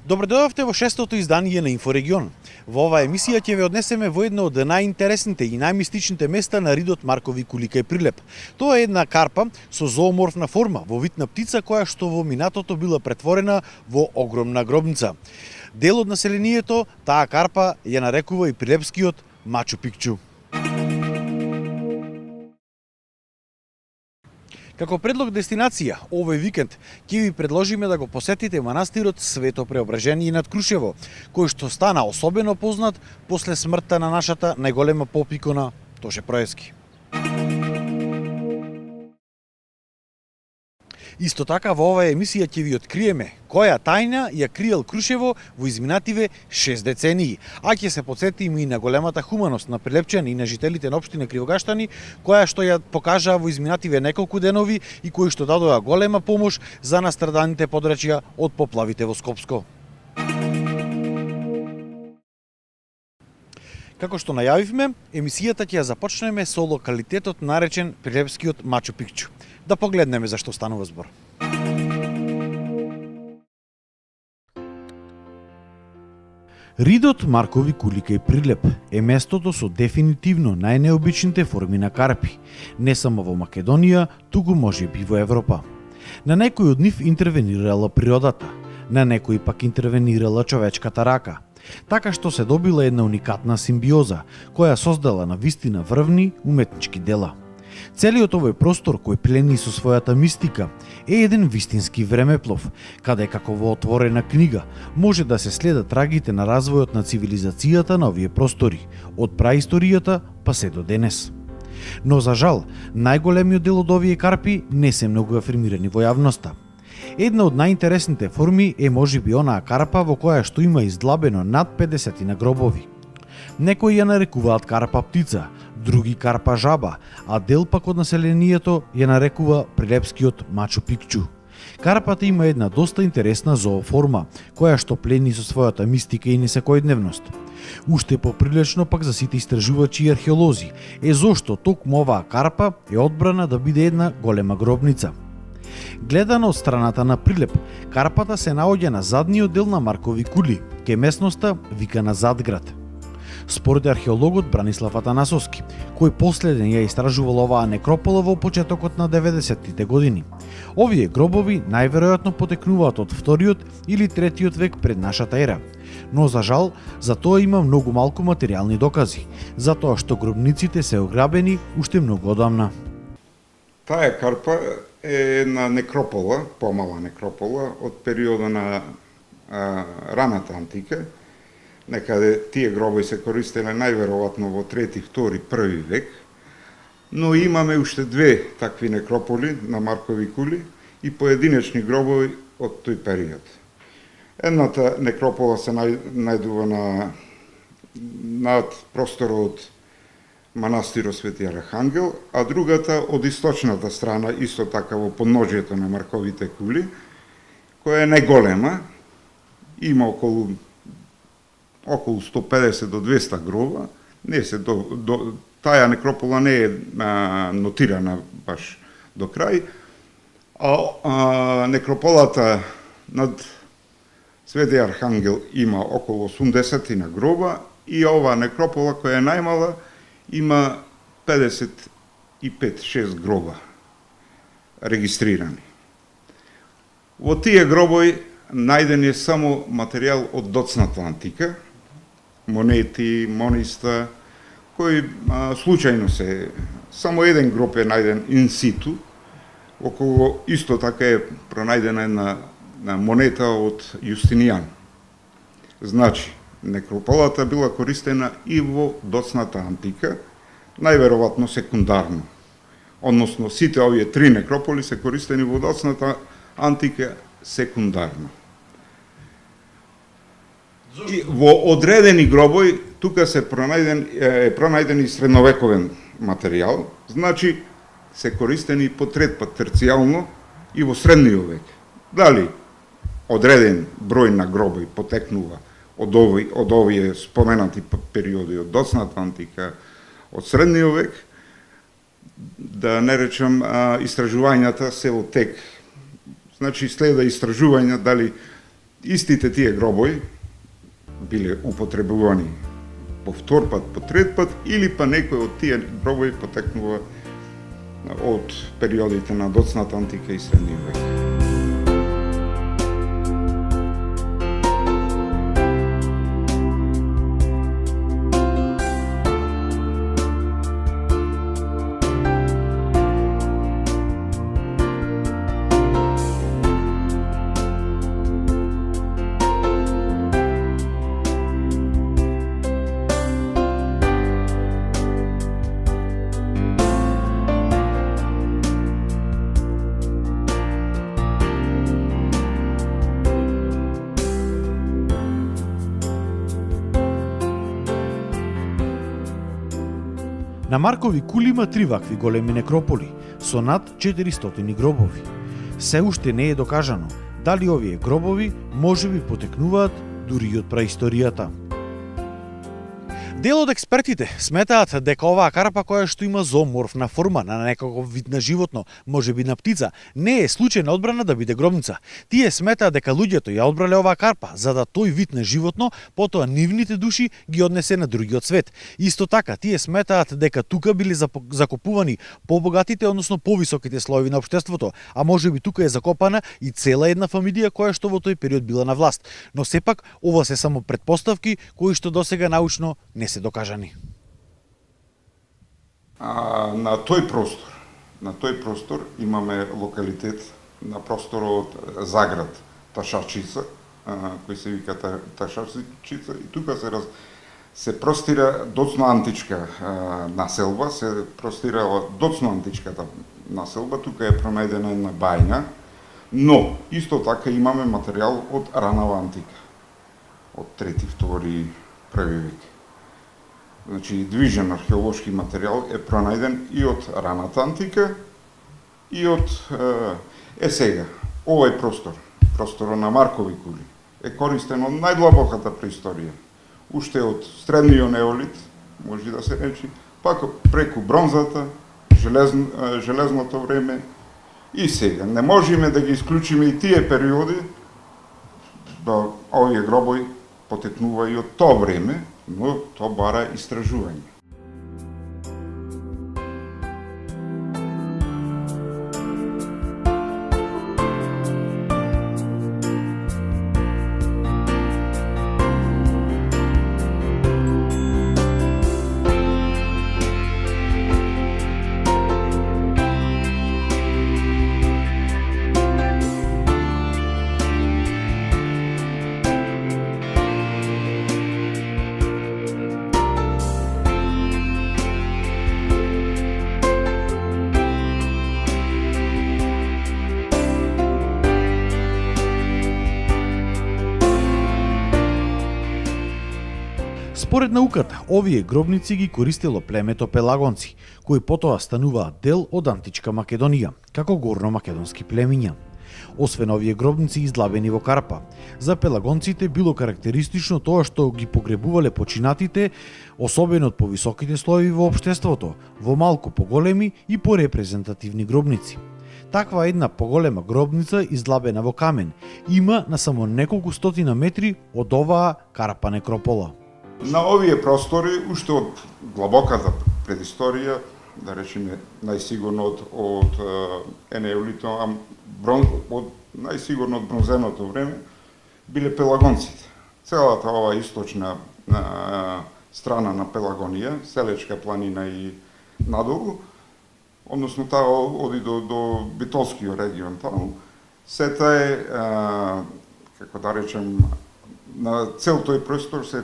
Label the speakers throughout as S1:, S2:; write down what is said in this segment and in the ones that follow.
S1: Добре дојдовте во шестото издание на Инфорегион. Во оваа емисија ќе ве однесеме во едно од најинтересните и најмистичните места на ридот Маркови кули кај Прилеп. Тоа е една карпа со зооморфна форма, во вид на птица која што во минатото била претворена во огромна гробница. Дел од населението таа карпа ја нарекува и прилепскиот Мачу Пикчу. Како предлог дестинација, овој викенд ќе ви предложиме да го посетите манастирот Свето Преображение над Крушево, кој што стана особено познат после смртта на нашата најголема поп-икона Тоше Проески. Исто така во оваа емисија ќе ви откриеме која тајна ја криел Крушево во изминативе 6 децении, а ќе се потсетиме и на големата хуманост на прилепчани и на жителите на општина Кривогаштани, која што ја покажаа во изминативе неколку денови и кои што дадоа голема помош за настраданите подрачја од поплавите во Скопско. Како што најавивме, емисијата ќе ја започнеме со локалитетот наречен Прилепскиот Мачу Пикчу. Да погледнеме за што станува збор. Ридот Маркови кули кај Прилеп е местото со дефинитивно најнеобичните форми на карпи, не само во Македонија, туку можеби во Европа. На некои од нив интервенирала природата, на некои пак интервенирала човечката рака, така што се добила една уникатна симбиоза, која создала на вистина врвни уметнички дела. Целиот овој простор кој плени со својата мистика е еден вистински времеплов, каде како во отворена книга може да се следат трагите на развојот на цивилизацијата на овие простори, од праисторијата па се до денес. Но за жал, најголемиот дел од овие карпи не се многу афирмирани во јавноста. Една од најинтересните форми е можеби онаа карпа во која што има издлабено над 50 на гробови. Некои ја нарекуваат карпа птица, други карпа жаба, а дел пак од населението ја нарекува Прилепскиот Мачу Пикчу. Карпата има една доста интересна зооформа, која што плени со својата мистика и несекојдневност. Уште поприлично пак за сите истражувачи и археолози е зошто токму оваа карпа е одбрана да биде една голема гробница. Гледано од страната на Прилеп, карпата се наоѓа на задниот дел на Маркови кули, ке местноста викана Задград. Според археологот Бранислав Атанасовски, кој последен ја истражувал оваа некропола во почетокот на 90-тите години, овие гробови најверојатно потекнуваат од 2-тиот или 3-тиот век пред нашата ера. Но за жал, за тоа има многу малку материјални докази, затоа што гробниците се ограбени уште многу одамна.
S2: Таа карпа е една некропола, помала некропола од периода на раната антика. Некаде тие гробови се користеле најверојатно во 3, 2, 1 век, но имаме уште две такви некрополи на Маркови кули и поединечни гробови од тој период. Едната некропола се најдува над просторот манастирот Свети Архангел, а другата од источната страна, исто така во подножјето на Марковите кули, која е најголема, има околу 150 до 200 гроба. Не се таа некропола не е нотирана баш до крај, а некрополата над Свети Архангел има околу 80 на гроба и оваа некропола која е најмала има 55-6 гроба регистрирани. Во тие гробови најден е само материјал од доцната антика, монети, мониста, кои случајно се... Само еден гроб е најден инситу, околу исто така е пронајдена една монета од Јустинијан. Значи, некрополата била користена и во доцната антика, најверојатно секундарно. Односно, сите овие 3 некрополи се користени во доцната антика секундарно. И во одредени гробови тука се пронајден и средновековен материјал, значи се користени по трет пат терцијално и во средниот век. Дали одреден број на гробови потекнува од овие споменати периоди од доцната антика, од средниот век, да не речам истражувањата се во тек. Значи следа истражувања дали Истите тие гробови биле употребувани по втор пат, по трет пат, или па некој од тие гробови потекнува од периодите на доцната антика и средниот век.
S1: На Маркови кули има 3 вакви големи некрополи со над 400 гробови. Се уште не е докажано дали овие гробови можеби потекнуваат дури и од праисторијата. Дел од експертите сметаат дека оваа карпа која што има зооморфна форма на некаков вид на животно, можеби на птица, не е случајна одбрана да биде гробница. Тие сметаат дека луѓето ја одбрале оваа карпа за да тој вид на животно потоа нивните души ги однесе на другиот свет. Исто така, тие сметаат дека тука биле закопувани побогатите, односно повисоките слоеви на општеството, а можеби тука е закопана и цела една фамилија која што во тој период била на власт. Но сепак ова се само претпоставки кои што досега научно не се докажани.
S2: На тој простор имаме локалитет на просторот Заград, Ташачица, кој се вика Ташачица, и тука се простира доцно античка населба, се простирала доцно античката населба, тука е пронајдена една бајна, но исто така имаме материјал од ранава антика, од 3-2 век. Значи, движен археолошки материјал е пронајден и од раната антика, и од... сега, овој просторот на Маркови кули, е користен од најдлабоката преисторија. Уште од средниот неолит, може да се речи, пак преку бронзата, железното време и сега. Не можеме да ги исклучиме и тие периоди, да овие гробови потекнува и од тоа време, но тоа бара истражување.
S1: Според науката, овие гробници ги користело племето пелагонци, кои потоа стануваат дел од античка Македонија, како горно-македонски племиња. Освен овие гробници издлабени во карпа, за пелагонците било карактеристично тоа што ги погребувале починатите, особено од повисоките слоеви во општеството, во малку поголеми и порепрезентативни гробници. Таква една поголема гробница издлабена во камен има на само неколку стотина метри од оваа карпа некропола.
S2: На овие простори, уште од длабоката предисторија, да речеме најсигурно од енеолито, најсигурно од бронзеното време, биле пелагонците. Целата ова источна страна на Пелагонија, Селечка планина и надолу, односно таа оди до Битолскиот регион таму, сета е, како да речем, на цел тој простор се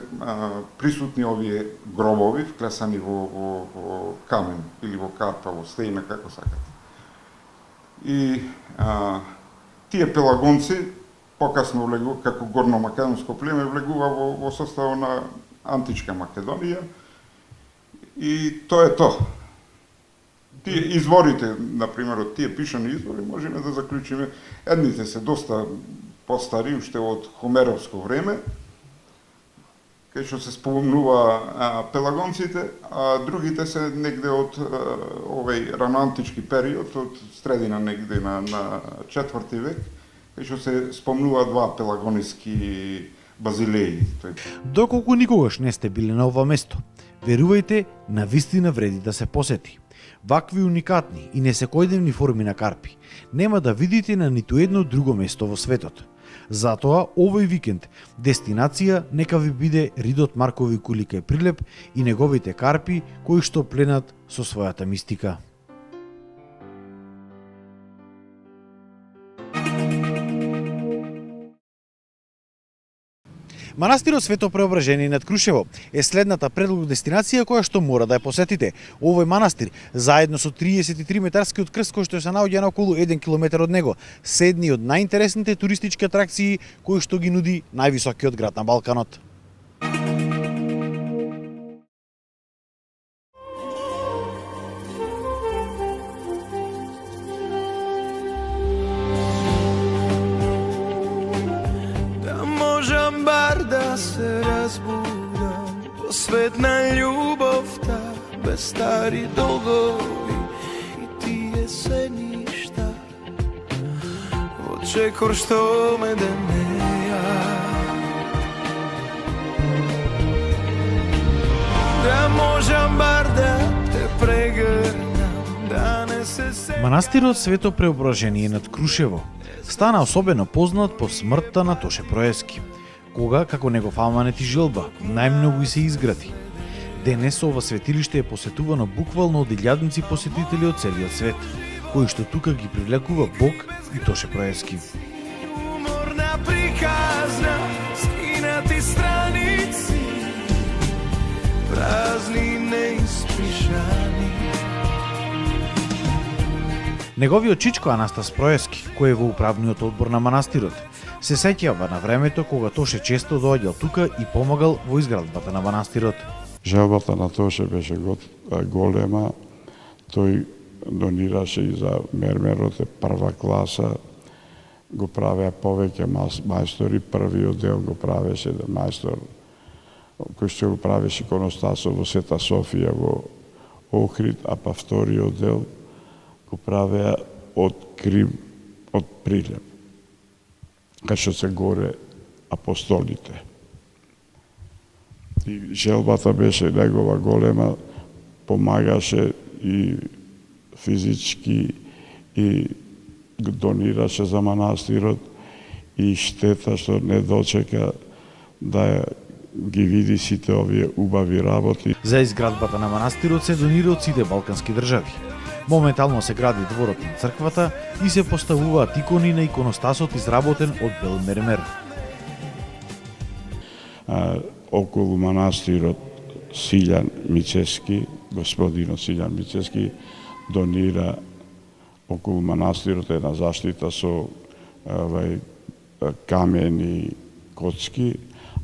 S2: присутни овие гробови, вклесани во камен или во карпа, во стејна, како сакате. И тие пелагонци покасно влегува, како горно-македонско племе, влегува во составот на античка Македонија и тоа е тоа. Тие изворите, например, од тие пишани извори, можеме да заклучиме, едните се доста постари, уште од Хомеровско време, кај што се спомнува пелагонците, а другите се негде од овој раноантички период, од средина негде на 4 век, кај што се спомнува два пелагониски базилеи.
S1: Доколку никогаш не сте били на ова место, верувајте, на вистина вреди да се посети. Вакви уникатни и несекојдневни форми на карпи нема да видите на ниту едно друго место во светот. Затоа, овој викенд, дестинација нека ви биде ридот Маркови кули кај Прилеп и неговите карпи кои што пленат со својата мистика. Манастирот Свето Преображение над Крушево е следната предлог дестинација која што мора да ја посетите. Овој манастир, заедно со 33 метарскиот крст кој што се наоѓа на околу 1 километар од него, се едни од најинтересните туристички атракции кои што ги нуди највисокиот град на Балканот.
S3: Да се разбудам по свет на љубовта, без стари долгови и тие се ништа. Очекор што ме денеја, да можам бар да те прегрнам, да не се...
S1: Манастирот Свето Преображение над Крушево стана особено познат по смртта на Тоше Проески, кога, како негов аманет и желба, најмногу и се изгради. Денес ова светилиште е посетувано буквално од илјадници посетители од целиот свет, кои што тука ги привлекува Бог и Тоше Проески.
S3: Уморна приказна, скинати страници, празни неиспишани.
S1: Неговиот чичко Анастас Проески, кој е во управниот одбор на манастирот, се сеќава на времето кога Тоше често доаѓал тука и помагал во изградбата на манастирот.
S4: Желбата на Тоше беше голема. Тој донираше и за мермерот, прва класа. Го правеа повеќе мајстори. Првиот дел го правеше мајстор кој што го правеше иконостасот во Света Софија во Охрид, а па вториот дел го правеа од Крим, од Прилеп, кај што се горе апостолите. И желбата беше негова голема, помагаше и физички и донираше за манастирот и штета што не дочека да ги види сите овие убави работи.
S1: За изградбата на манастирот се донира од сите балкански држави. Моментално се гради дворот на црквата и се поставуваат икони на иконостасот изработен од бел мермер.
S4: Околу манастирот Силјан Мически, господинот Силјан Мически, донира околу манастирот една заштита со камени коцки,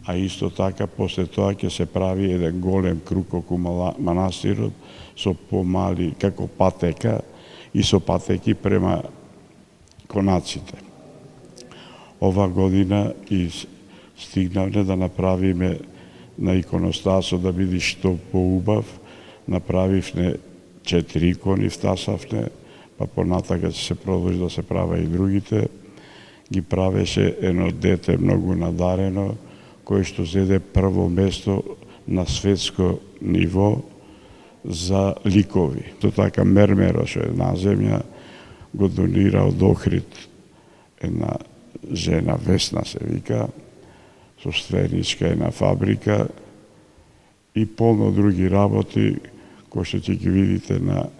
S4: а исто така после тоа ќе се прави еден голем круг околу манастирот со помали како патека и со патеки према конаците. Ова година и стигнавме да направиме на иконостасот да биде што поубав. Направивме 4 икони, втасавне, па понатака ќе се продолжи да се права и другите. Ги правеше едно дете многу надарено, кој што зеде прво место на светско ниво за ликови. То така мермеро што една земја го донира од Охрид една жена, Весна се вика, собственичка една фабрика и полно други работи кои што ќе ги видите на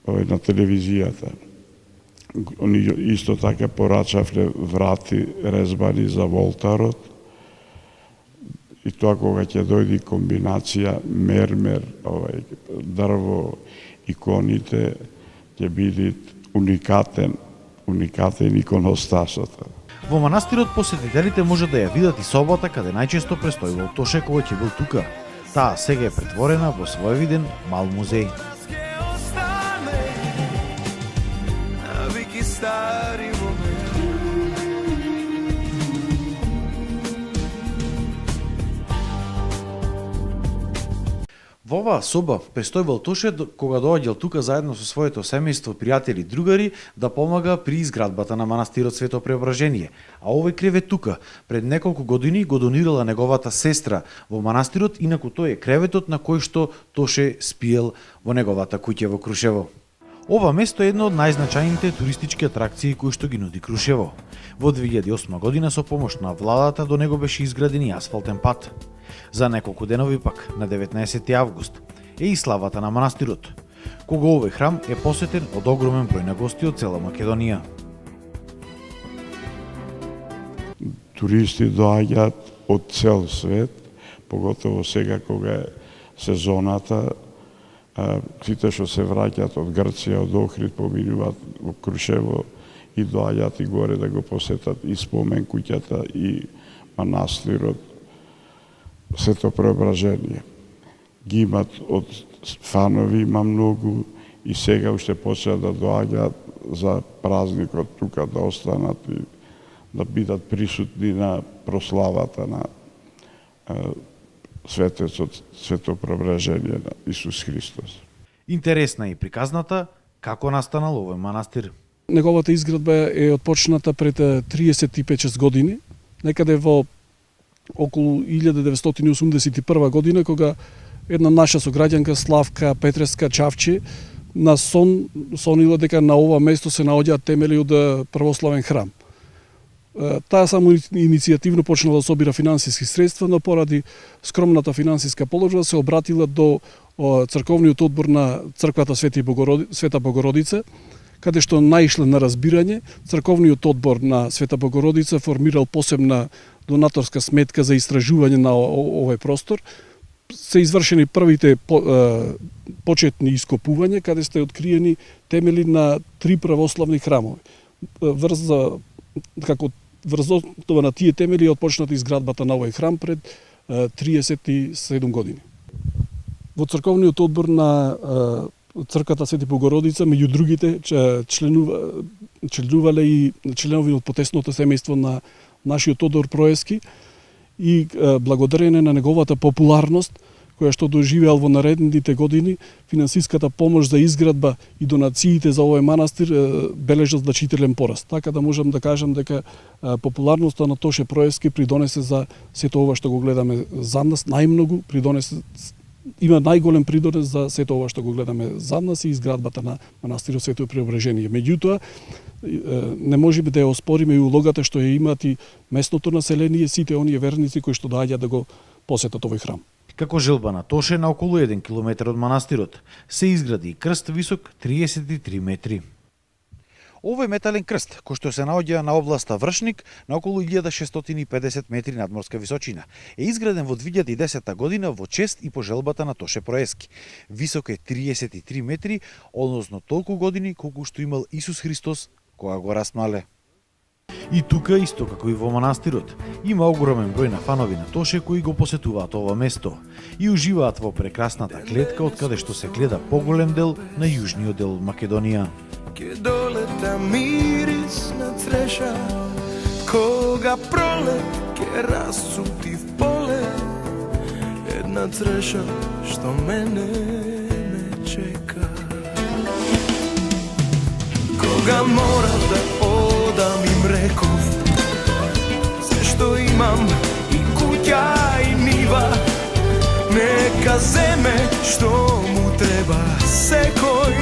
S4: телевизијата. Исто така порачавле врати резбани за волтарот. И тоа кога ќе дојде комбинација мермер, дрво, иконите, ќе биде уникатен иконостасот.
S1: Во манастирот посетителите може да ја видат и собата каде најчесто престојувал Тоше кога ќе бил тука. Таа сега е претворена во своевиден мал музеј. Во оваа соба престојбал Тоше кога доаѓал тука заедно со своето семејство, пријатели, другари да помага при изградбата на манастирот Свето Преображение. А овој кревет тука пред неколку години го донирала неговата сестра во манастирот, инаку тој е креветот на кој што Тоше спиел во неговата куќа во Крушево. Ова место е едно од најзначајните туристички атракции кои што ги нуди Крушево. Во 2008 година со помош на владата до него беше изграден и асфалтен пат. За неколку денови пак, на 19 август, е и славата на манастирот, кога овој храм е посетен од огромен број на гости од цела Македонија.
S4: Туристи доаѓаат од цел свет, поготово сега кога е сезоната, сите што се враќаат од Грција, од Охрид, поминуваат во Крушево и доаѓаат и горе да го посетат и спомен куќата и манастирот Свето Преображение. Ги имат од фанови, има многу и сега уште почнат да доаѓаат за празникот тука да останат и да бидат присутни на прославата на светецот Свето Преображение на Исус Христос.
S1: Интересна е и приказната како настанал овој манастир.
S5: Неговата изградба е отпочната пред 35 години, некаде во околу 1981 година, кога една наша сограѓанка Славка Петреска Чавче сонила дека на ова место се наоѓаат темели од православен храм. Таа само иницијативно почнала да собира финансиски средства, но поради скромната финансиска положба се обратила до црковниот одбор на црквата Света Богородица, каде што наишле на разбирање. Црковниот одбор на Света Богородица формирал посебна донаторска сметка за истражување на овој простор. Се извршени првите почетни ископувања, каде сте откриени темели на 3 православни храмови. Врз основа на тие темели е отпочната изградбата на овој храм пред 37 години. Во црковниот одбор на црквата Свети Богородица, меѓу другите, членувале и членови од потесното семејство на нашиот Тодор Проески и благодарение на неговата популарност, која што доживеал во наредните години, финансиската помош за изградба и донациите за овој манастир бележат значителен пораст. Така да можам да кажам дека популарноста на Тоше Проески придонесе за сето ова што го гледаме за нас, најмногу има најголем придонес за сето ова што го гледаме за нас и изградбата на манастирот Свето Преображение. Меѓутоа, не можеме да ја оспориме и улогата што ја имаат и местното население, сите оние верници кои што доаѓаат да го посетат овој храм.
S1: Како желба на Тоше, на околу 1 километар од манастирот, се изгради крст висок 33 метри. Овој метален крст, кој што се наоѓа на областа Вршник, на околу 1650 метри надморска височина, е изграден во 2010 година во чест и по желбата на Тоше Проески. Висок е 33 метри, односно толку години колку што имал Исус Христос кога го распнале. И тука, исто како и во манастирот, има огромен број на фанови на Тоше кои го посетуваат ова место и уживаат во прекрасната клетка од каде што се гледа поголем дел на јужниот дел од Македонија.
S3: Ке долета мирис на цреша, кога пролет ке расцути в поле, една цреша што мене ме чека. Кога мора да одам им реков, се што имам и куќа и нива, нека земе што му треба секој,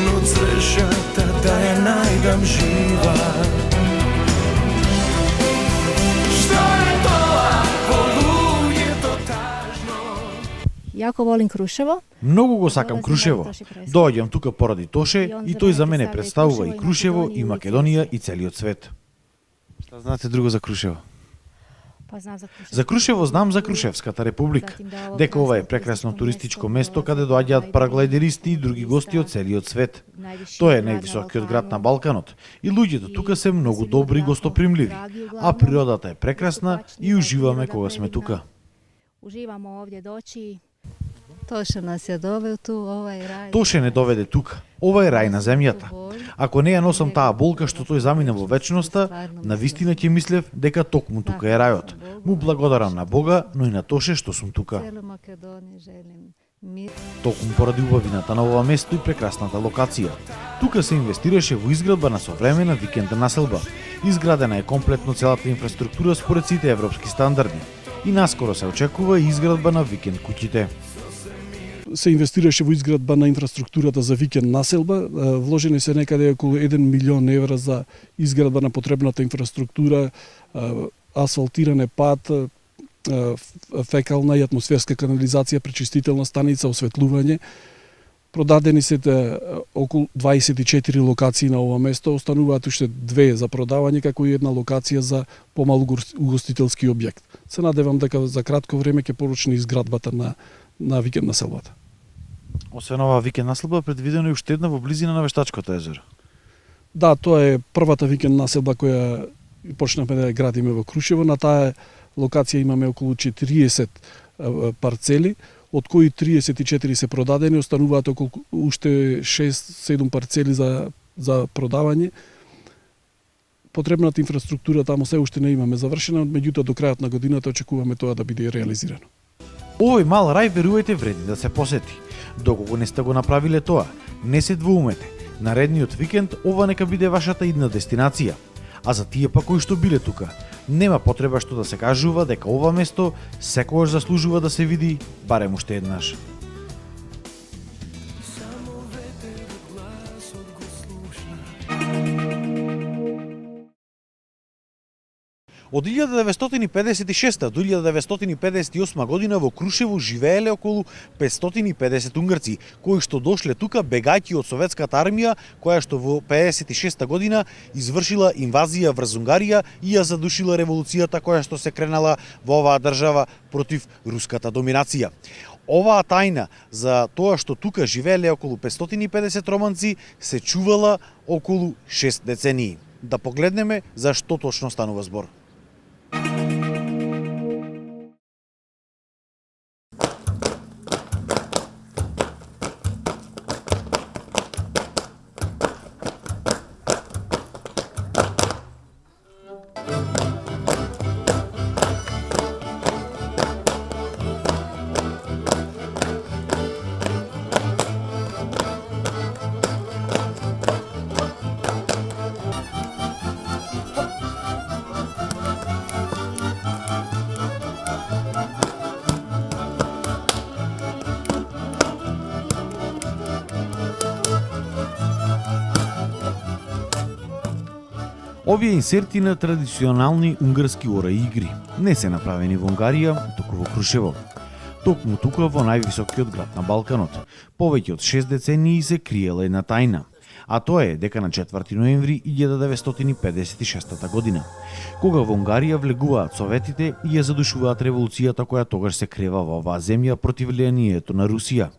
S3: но црешата да ја најдам жива. Што е тоа во луѓето тажно?
S6: Јако волим Крушево.
S1: Многу го сакам Крушево. Доаѓам тука поради Тоше и тој за мене представува и Крушево, и Македонија, и целиот свет. Шта знаете друго за Крушево? За Крушево знам за Крушевската република, дека ова е прекрасно туристичко место каде доаѓаат параглайдеристи и други гости од целиот свет. Тоа е највисокиот град на Балканот и луѓето тука се многу добри и гостопримливи, а природата е прекрасна и уживаме кога сме тука.
S6: Уживамо овде дојчи. Тоше нас ја довел ту, ова е рај.
S1: Тоше не доведе тука. Ова е рај на земјата. Ако не ја носам таа болка што тој замина во вечноста, навистина ќе мислев дека токму тука е рајот. Му благодарам на Бога, но и на Тоше што сум тука.
S6: Целу Македонија желим Mi-
S1: Токму поради убавината на ова место и прекрасната локација. Тука се инвестираше во изградба на современа викендна населба. Изградена е комплетно целата инфраструктура според сите европски стандарди. И наскоро се очекува и изградба на викенд куќите.
S5: Се инвестираше во изградба на инфраструктурата за викенд населба. Вложени се некаде околу 1 милион евра за изградба на потребната инфраструктура, асфалтиране пат, фекална и атмосферска канализација, пречистителна станица, осветлување. Продадени се околу 24 локации на ова место, остануваат уште 2 за продавање, како и една локација за помал угостителски објект. Се надевам дека за кратко време ќе поручни изградбата на викенд населбата.
S1: Освен ова викенд населба, предвидено е уште една во близина на Вештачкото езеро.
S5: Да, тоа е првата викенд населба која почнавме да ја градиме во Крушево. На таа локација имаме околу 40 парцели, од кои 34 се продадени, остануваат околу уште 6-7 парцели за продавање. Потребната инфраструктура таму се уште не имаме завршена, меѓутоа до крајот на годината очекуваме тоа да биде реализирано.
S1: Овој мал рај, верувајте, вреди да се посети. Доколку не сте го направиле тоа, не се двоумете. Наредниот викенд ова нека биде вашата идна дестинација. А за тие пак кои што биле тука, нема потреба што да се кажува дека ова место секогаш заслужува да се види барем уште еднаш. Од 1956 до 1958 година во Крушево живееле околу 550 унгарци, кои што дошле тука бегајќи од советската армија, која што во 56 година извршила инвазија врз Унгарија и ја задушила револуцијата која што се кренала во оваа држава против руската доминација. Оваа тајна за тоа што тука живееле околу 550 романци се чувала околу 6 децении. Да погледнеме за што точно станува збор. Овие инсерти на традиционални унгарски ора игри не се направени во Унгарија, туку во Крушево. Токму тука во највисокиот град на Балканот. Повеќе од 6 децении се криела една тајна, а тоа е дека на 4 ноември 1956 година, кога во Унгарија влегуваат советите и ја задушуваат револуцијата која тогаш се крева во оваа земја против влијанието на Русија.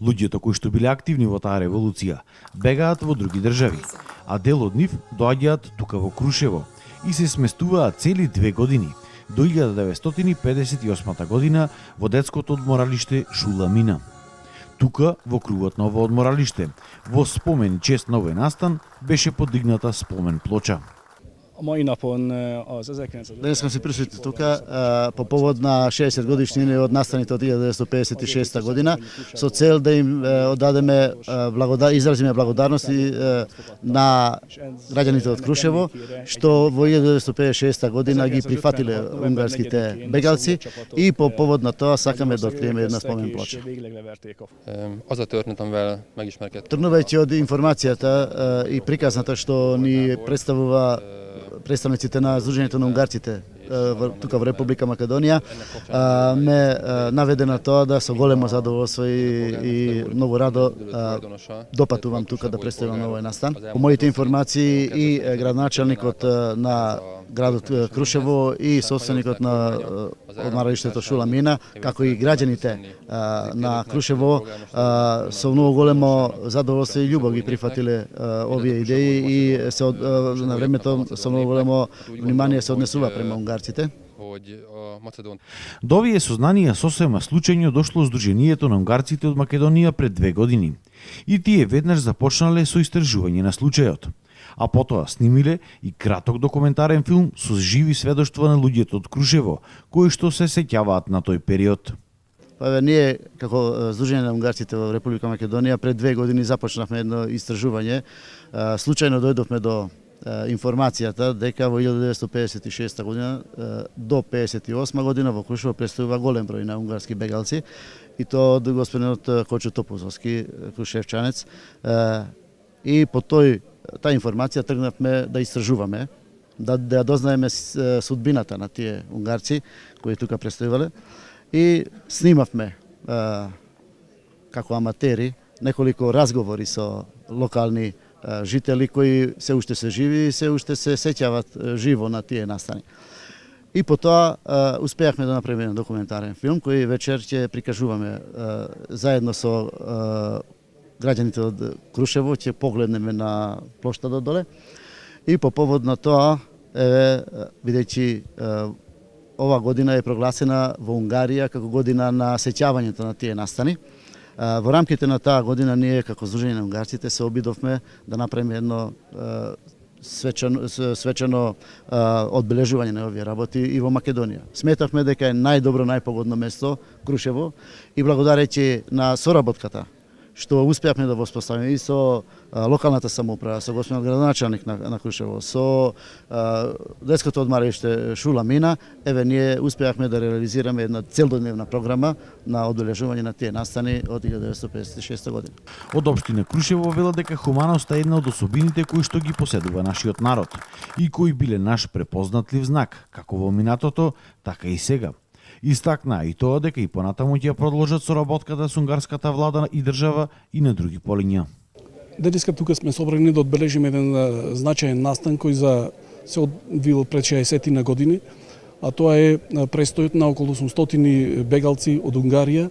S1: Луѓето кои што биле активни во таа револуција бегаат во други држави, а дел од нив доаѓаат тука во Крушево и се сместуваат цели 2 години до 1958 година во детското одморалиште Шула Мина. Тука, во кругот на ово одморалиште, во спомен и чест на овој настан, беше подигната спомен плоча.
S7: A mai napon az 1900...
S8: Денес сме се присутни тука по повод на 60 годишнини од настаните од 1956 година со цел да им одадеме изразиме благодарности на граѓаните од Крушево што во 1956 година ги прифатиле унгарските бегалци и по повод на тоа сакаме да откриеме една спомен плоча.
S9: Az a történet, amivel megismerkedtem.
S8: Тргнувајќи од информацијата и приказната што ни представува представниците на Сдруженијето на унгарците тука во Република Македонија, ме наведе на тоа да со големо задоволство и многу радо допатувам тука да представам овој настан. По моите информации и градоначалникот на градот Крушево и собственикот на одморалиштето Шула Мина, како и граѓаните на Крушево со многу големо задоволство и љубов ги прифатиле овие идеи и се на времето со многу големо внимание се однесува према унгарците.
S1: До овие сознанија сосема случајно дошло Сдруженијето на унгарците од Македонија пред 2 години. И тие веднаш започнале со истражување на случајот. А потоа снимиле и краток документарен филм со живи сведоштва на луѓето од Крушево, кои што се сеќаваат на тој период.
S8: Па еве ние како Сдружение на унгарците во Република Македонија пред 2 години започнавме едно истражување. Случајно дојдовме до информацијата дека во 1956 година до 58 година во Крушево престојува голем број на унгарски бегалци и тоа од господинот Кочо Топузовски, крушевчанец. И по таа информација тргнавме да истражуваме, да дознаеме судбината на тие унгарци кои тука престојувале и снимавме како аматери неколку разговори со локални жители кои се уште се живи и се уште се сеќават живо на тие настани. И потоа успеавме да направиме документарен филм кој вечер ќе прикажуваме заедно со граѓаните од Крушево, ќе погледнеме на плоштадот доле. И по повод на тоа, бидејќи ова година е прогласена во Унгарија како година на сеќавањето на тие настани, во рамките на таа година ние како Сдружение на унгарците се обидовме да направиме едно свечено одбележување на овие работи и во Македонија. Сметавме дека е најдобро, најпогодно место Крушево и благодарејќи на соработката што успеавме да воспоставиме и со локалната самоуправа, со господинот градоначалник на Крушево, со детското одмаралиште Шула Мина, ние успеавме да реализираме една целодневна програма на одбележување на тие настани од 1956 година.
S1: Од општина Крушево велат дека хуманоста е една од особините кои што ги поседува нашиот народ и кои биле наш препознатлив знак, како во минатото, така и сега. Истакна и тоа дека и понатаму ќе продолжат соработката со унгарската влада и држава и на други полиња.
S5: Денеска тука сме собрани да одбележиме еден значаен настан кој се одвил пред 60 на години, а тоа е престојот на околу 800 бегалци од Унгарија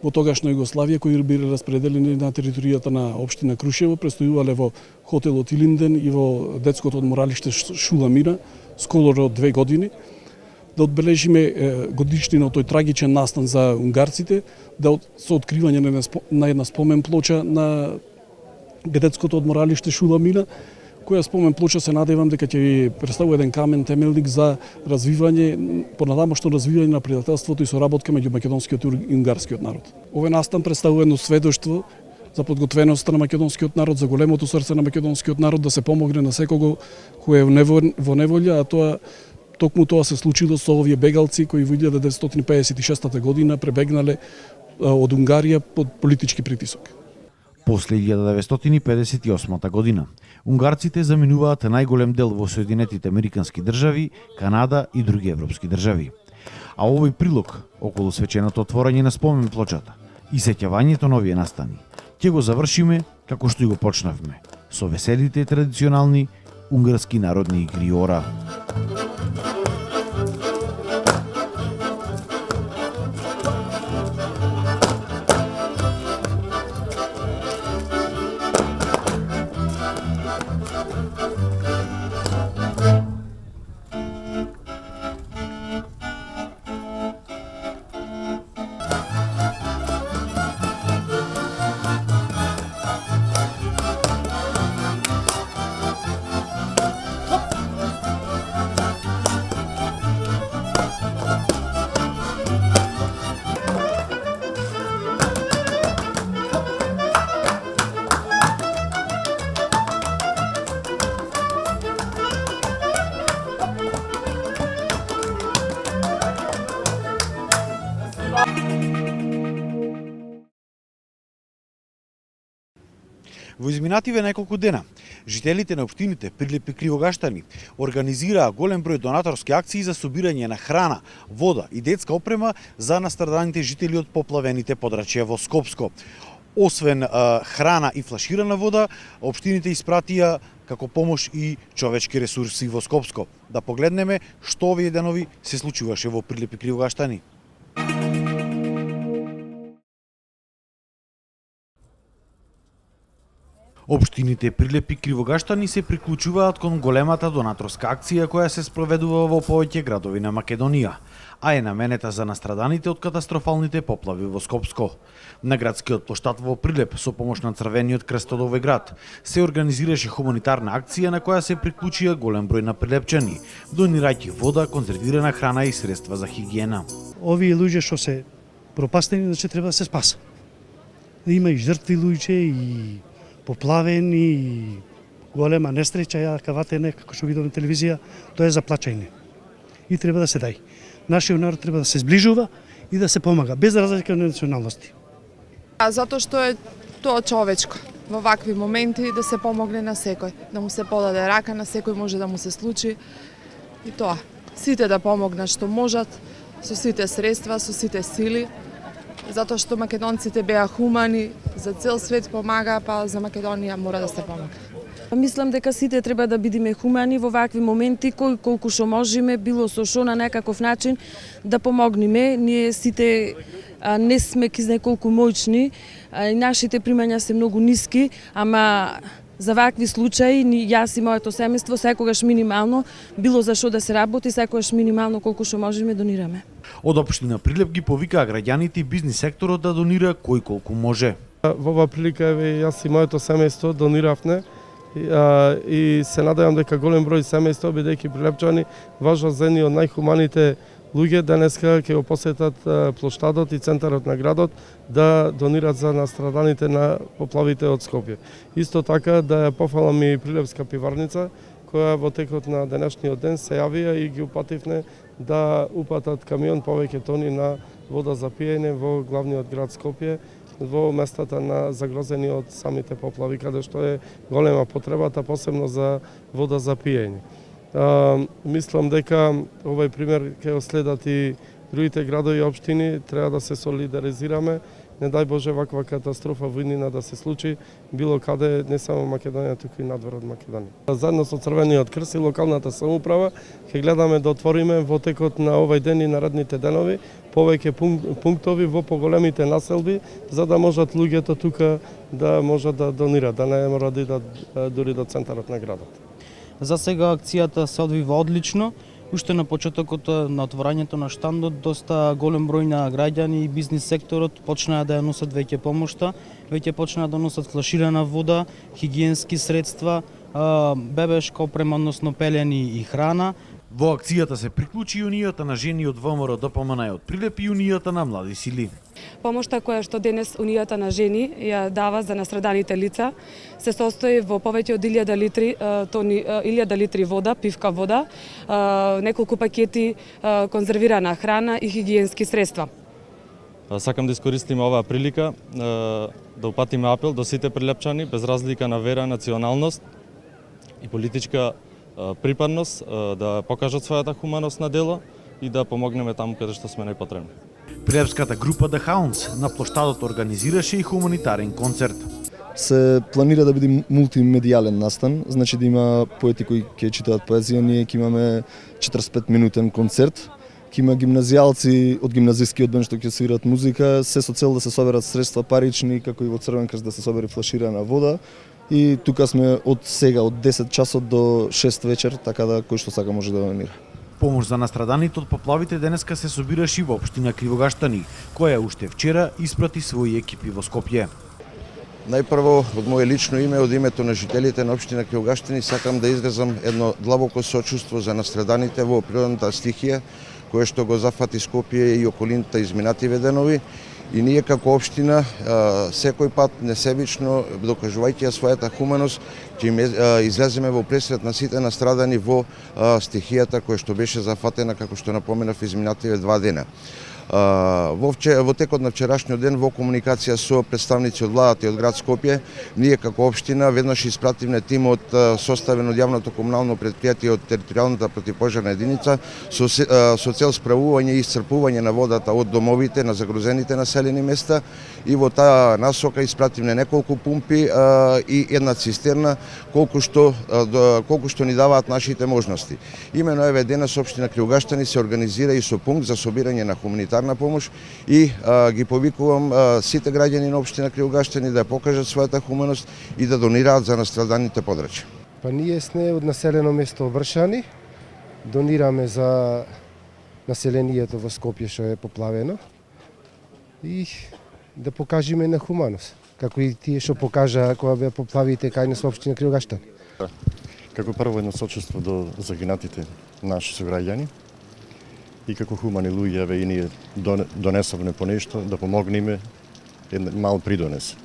S5: во тогашна Југославија кои биле распределени на територијата на општина Крушево, престојувале во хотелот Илинден и во детското одморалиште Шула Мина скоро од 2 години. Да одбележиме годишнина од тој трагичен настан за унгарците, со откривање на една спомен плоча на детското одморалиште Шула Мина, која спомен плоча се надевам дека ќе ви представува еден камен темелник за развивање, понатамошно развивање на пријателството и соработка меѓу македонскиот и унгарскиот народ. Овој настан представува едно сведоштво за подготвеноста на македонскиот народ, за големото срце на македонскиот народ да се помогне на секого кој е во неволја, а токму тоа се случило со овие бегалци кои во 1956 година пребегнале од Унгарија под политички притисок.
S1: После 1958 година, унгарците заминуваат најголем дел во Соединетите Американски држави, Канада и други европски држави. А овој прилог околу свеченото отворање на спомен плочата и сеќавањето на овие настани ќе го завршиме како што и го почнавме, со веселите традиционални унгарски народни игри ора. Во изминативе неколку дена, жителите на општините Прилеп и Кривогаштани организираа голем број донаторски акции за собирање на храна, вода и детска опрема за настраданите жители од поплавените подрачја во Скопско. Освен храна и флаширана вода, општините испратија како помош и човечки ресурси во Скопско. Да погледнеме што овие денови се случуваше во Прилеп и Кривогаштани. Општините Прилеп и Кривогаштани се приклучуваат кон големата донаторска акција која се спроведува во повеќе градови на Македонија, а е наменета за настраданите од катастрофалните поплави во Скопско. На градскиот плоштад во Прилеп со помош на Црвениот крст од овој град се организираше хуманитарна акција на која се приклучија голем број на прилепчани, донирајќи вода, конзервирана храна и средства за хигиена.
S10: Овие луѓе што се
S5: пропастени, значи треба да се спаса. Има и жртви луѓе, и поплавени, и голема несреќа, ја каватене, како што видов на телевизија, тоа е за плачање. И треба да се дај. Нашиот народ треба да се зближува и да се помага, без разлика на националности.
S10: Затоа што е тоа човечко. Во вакви моменти да се помогне на секој, да му се подаде рака, на секој може да му се случи. И тоа, сите да помогнат што можат, со сите средства, со сите сили, затоа што македонците беа хумани, за цел свет помага, па за Македонија мора да се помага.
S11: Мислам дека сите треба да бидеме хумани во вакви моменти, кој колку што можеме, било со шо на некаков начин да помогнеме. Ние сите не сме ки знае колку моćни, и нашите примања се многу ниски, ама за вакви случаи јас и моето семејство секогаш минимално, било за што да се работи, секогаш минимално колку што можеме донираме.
S1: Од општина Прилеп ги повикаа граѓаните и бизнис секторот да донира кој колку може.
S12: Во оваа прилика еве јас и моето семејство дониравме и се надевам дека голем број семејства, бидејќи прилепчани важат за едни од најхуманите луѓе денеска ќе го посетат плоштадот и центарот на градот да донират за настраданите на поплавите од Скопје. Исто така да ја пофалам и Прилепска пиварница, која во текот на денешниот ден се јавија и ги упативне да упатат камион повеќе тони на вода за пиење во главниот град Скопје, во местата на загрозени од самите поплави, каде што е голема потребата, посебно за вода за пиење. Мислам дека овој пример ќе го следат и другите градови и општини, треба да се солидаризираме. Не дај Боже ваква катастрофа војнина да се случи било каде, не само Македонија, туку и надвор од Македонија. Заедно со Црвениот крст и локалната самоуправа ќе гледаме да отвориме во текот на овој ден и наредните денови повеќе пунктови во поголемите населби, за да можат луѓето тука да можат да донират, да не мора да идат дури до центарот на градот.
S13: За сега акцијата се одвива одлично. Уште на почетокот на отворањето на штандот, доста голем број на граѓани и бизнис секторот почнаа да ја носат веќе помошта, веќе почнаа да носат флаширана вода, хигиенски средства, бебешка опрема, односно пелени и храна.
S1: Во акцијата се приклучи Јунијата на жени од ВМРО ДПМН од Прилеп и Јунијата на млади сили.
S11: Помошта која што денес Унијата на жени ја дава за настраданите лица се состои во повеќе од 1000 литри вода, пивка вода, неколку пакети конзервирана храна и хигиенски средства.
S14: Сакам да искористиме оваа прилика да упатиме апел до сите прилепчани без разлика на вера, националност и политичка припадност да покажат својата хуманост на дело и да помогнеме таму каде што сме најпотребни.
S1: Прилепската група The Hounds на плоштадот организираше и хуманитарен концерт.
S15: Се планира да биде мултимедијален настан, значи да има поети кои ќе читаат поезија, ние ќе имаме 45 минутен концерт, ќе има гимназијалци од гимназискиот бенд што ќе свират музика, се со цел да се соберат средства парични, како и во Црвен крст да се собере флаширана вода. И тука сме од сега, од 10 часот до 6 вечер, така да кој што сака може да донира.
S1: Помош за настраданите од поплавите денеска се собираше и во општина Кривогаштани, која уште вчера испрати своји екипи во Скопје.
S16: Најпрво, од моје лично име, од името на жителите на општина Кривогаштани, сакам да изразам едно длабоко сочувство за настраданите во природната стихија, која што го зафати Скопје и околината изминативе денови. И ние како општина секој пат несебично докажувајќи ја својата хуманост ќе излеземе во пресрет на сите настрадани во стихијата која што беше зафатена, како што напоменав, изминативе 2 дена. Во текот на вчерашниот ден во комуникација со представници од владата и од град Скопје, ние како општина веднаш испративме тим од составен од јавното комунално претпријатие од територијалната противпожарна единица со цел справување и исцрпување на водата од домовите на загрозените населени места и во таа насока испративме неколку пумпи и една цистерна колку што ни даваат нашите можности. Имено еве денес општина Кривогаштани се организира и со пункт за собирање на хуманитарна помош и ги повикувам сите граѓани на општина Кривогаштани да покажат својата хуманост и да донираат за настраданите подрачја.
S17: Па ние сме од населено место Вршани, донираме за населението во Скопје што е поплавено и да покажеме на хуманост, како и тие што покажа кога беа поплавите кај нас во општина Кривогаштани.
S18: Како прво едно сочувство до загинатите наши сограѓани и како хумани луѓе и ние донесовме по нешто да помогнеме еден мал придонес.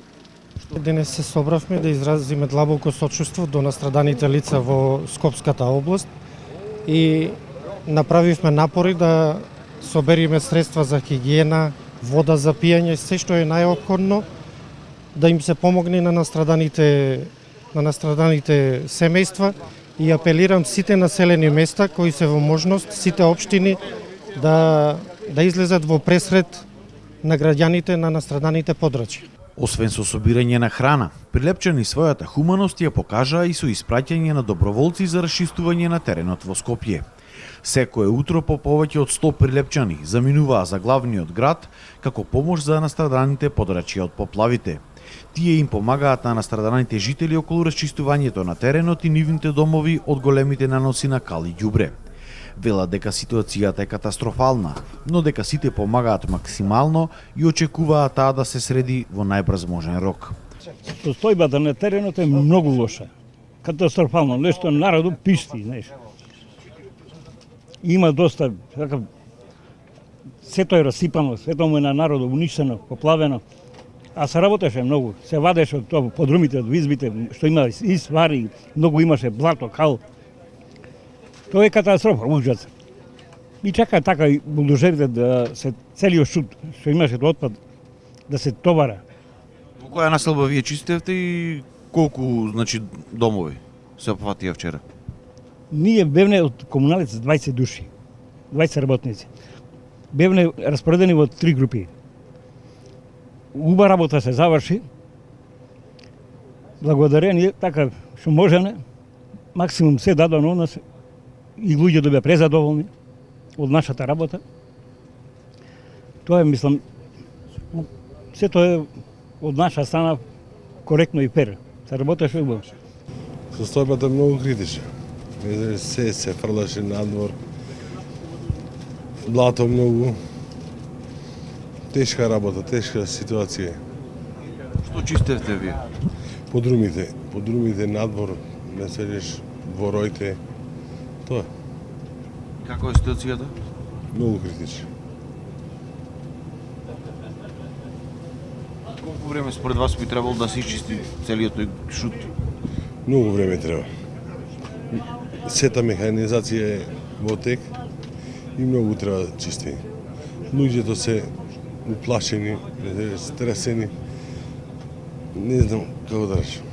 S19: Денес се собравме да изразиме длабоко сочувство до настраданите лица во Скопската област и направивме напори да собериме средства за хигиена, вода за пиење, се што е најопходно да им се помогне на настраданите семејства и апелирам сите населени места кои се во можност, сите општини да излезат во пресред на граѓаните на настраданите подрачја.
S1: Освен со собирање на храна, Прилепчани својата хуманост ја покажаа и со испраќање на доброволци за расчистување на теренот во Скопје. Секое утро по повеќе од 100 прилепчани заминуваа за главниот град како помош за настраданите подрачја од поплавите. Тие им помагаат на настраданите жители околу расчистувањето на теренот и нивните домови од големите наноси на кал и ѓубре. Велат дека ситуацијата е катастрофална, но дека сите помагаат максимално и очекуваат таа да се среди во најбрз можен рок.
S20: Состојбата на теренот е многу лоша. Катастрофално, нешто народот пишти, нешто. Има доста, сето е расипано, сето му е на народот уништено, поплавено. А се работеше многу, се вадеше од тоа подрумите, од избите, што има и свари, многу имаше блато, кал. Тоа е катастрофа, луѓето. И чака така и булдозерите да се целиот шут, што имаше од отпад, да се товара.
S1: Во која населба вие чистевте и колку, домови се опфатија вчера?
S20: Ние бевне од комуналици 20 души, 20 работници. Бевне распоредени во 3 групи. Уба работа се заврши. Благодарение, така што можеме, максимум се дадено од нас и луѓе да беа презадоволни од нашата работа. Тоа е, мислам, сето е од наша страна коректно и фер. Се работеше убаво.
S12: Состојбата е многу критична. Се фрлаше надвор. Блато многу. Тешка работа, тешка ситуација.
S1: Што чистевте вие?
S12: Подрумите надвор, не седеш двороите. Тоа.
S1: Како е ситуацијата?
S12: Многу критична.
S1: Колку време според вас би требало да се изчисти целиот тој шут?
S12: Многу време треба. Сета механизација е во тек и многу треба да чисти. Луѓето се уплашени, стресени. Не знам како да речем.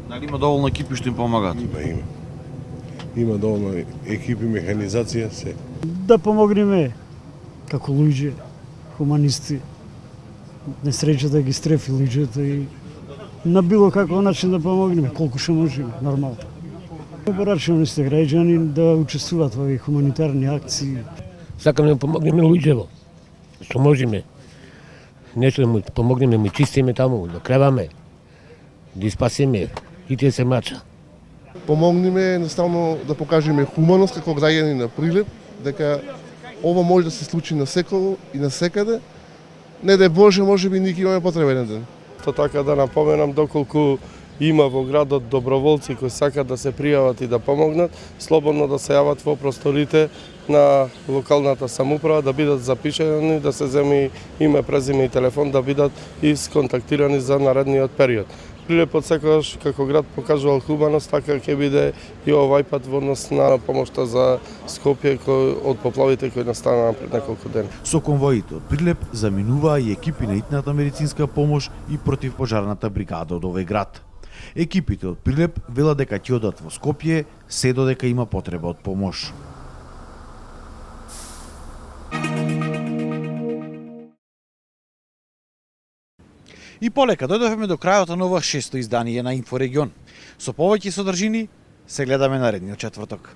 S1: Дали има доволно екипи што им помагаат?
S12: Има. Има доволно екипи, механизација, се.
S5: Да помогнеме како луѓе, хуманисти, несреќа да ги стрефи луѓето и на било каков начин да помогнеме, колку што можеме, нормално. Порачуваме сте граѓани да учествуваат во овие хуманитарни акции.
S21: Сакаме да помогнеме луѓево, што можеме. Нешто да му помогнеме, ми чистиме таму, да креваме, да испасиме, и тие се мача.
S22: Помогниме едноставно да покажеме хуманост како граѓани на Прилеп, дека ова може да се случи на секој и на секаде. Не да Боже, можеби ние имаме потребен ден.
S12: То така да напоменам, доколку има во градот доброволци кои сакат да се пријават и да помогнат, слободно да се јават во просторите на локалната самоуправа, да бидат запишани, да се земи име, презиме и телефон, да бидат исконтактирани за наредниот период. Прилепот секогаш како град покажувал хуманост, така ќе биде и овај пат во однос на помошта за Скопје од поплавите кои настанаа пред неколку дена.
S1: Со конвоите од Прилеп заминуваа и екипи на итната медицинска помош и противпожарната бригада од овој град. Екипите од Прилеп велат дека ќе одат во Скопје се додека има потреба од помош. И полека дојдовме до крајот на ова 6-то издание на Инфорегион. Со повеќе содржини се гледаме наредниот четврток.